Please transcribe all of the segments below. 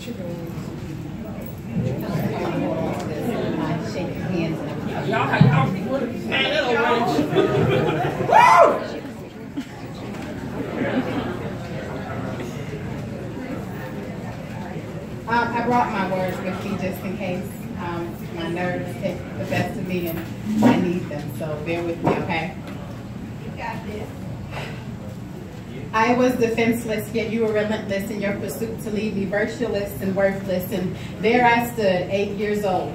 I brought my words with me just in case. My nerves take the best of me and I need them, so bear with me, okay? You got this. I was defenseless, yet you were relentless in your pursuit to leave me virtueless and worthless. And there I stood, 8 years old,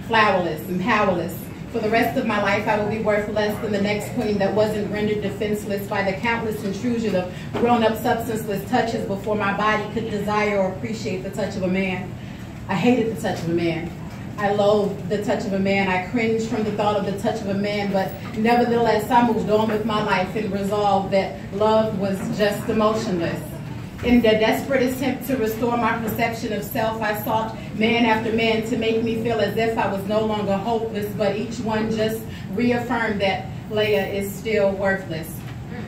flowerless and powerless. For the rest of my life, I will be worth less than the next queen that wasn't rendered defenseless by the countless intrusion of grown-up substanceless touches before my body could desire or appreciate the touch of a man. I hated the touch of a man. I loathed the touch of a man. I cringed from the thought of the touch of a man, but nevertheless, I moved on with my life and resolved that love was just emotionless. In the desperate attempt to restore my perception of self, I sought man after man to make me feel as if I was no longer hopeless, but each one just reaffirmed that Leah is still worthless.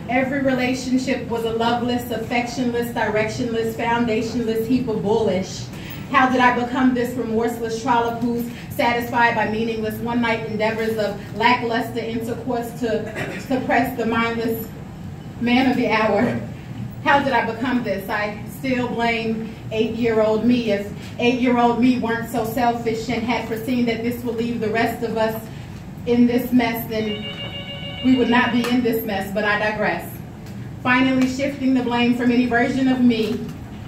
Every relationship was a loveless, affectionless, directionless, foundationless heap of bullish. How did I become this remorseless trollop who's satisfied by meaningless one-night endeavors of lackluster intercourse to suppress the mindless man of the hour? How did I become this? I still blame 8-year-old me. If 8-year-old me weren't so selfish and had foreseen that this would leave the rest of us in this mess, then we would not be in this mess, but I digress. Finally shifting the blame from any version of me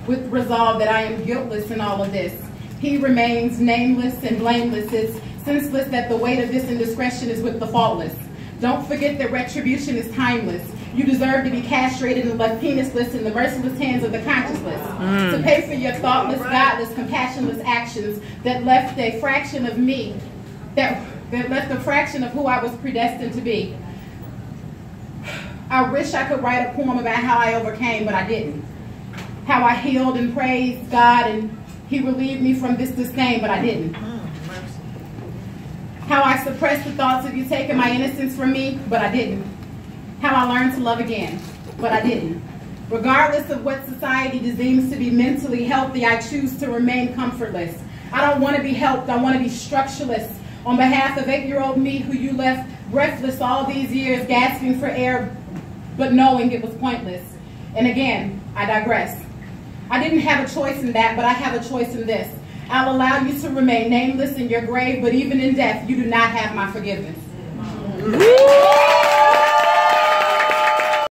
with resolve that I am guiltless in all of this. He remains nameless and blameless. It's senseless that the weight of this indiscretion is with the faultless. Don't forget that retribution is timeless. You deserve to be castrated and left penisless in the merciless hands of the conscienceless. To pay for your thoughtless, godless, compassionless actions that left a fraction of me, that left a fraction of who I was predestined to be. I wish I could write a poem about how I overcame, but I didn't. How I healed and praised God and He relieved me from this disdain, but I didn't. How I suppressed the thoughts of you taking my innocence from me, but I didn't. How I learned to love again, but I didn't. Regardless of what society deems to be mentally healthy, I choose to remain comfortless. I don't want to be helped, I want to be structureless. On behalf of 8-year-old me who you left breathless all these years, gasping for air, but knowing it was pointless. And again, I digress. I didn't have a choice in that, but I have a choice in this. I'll allow you to remain nameless in your grave, but even in death, you do not have my forgiveness.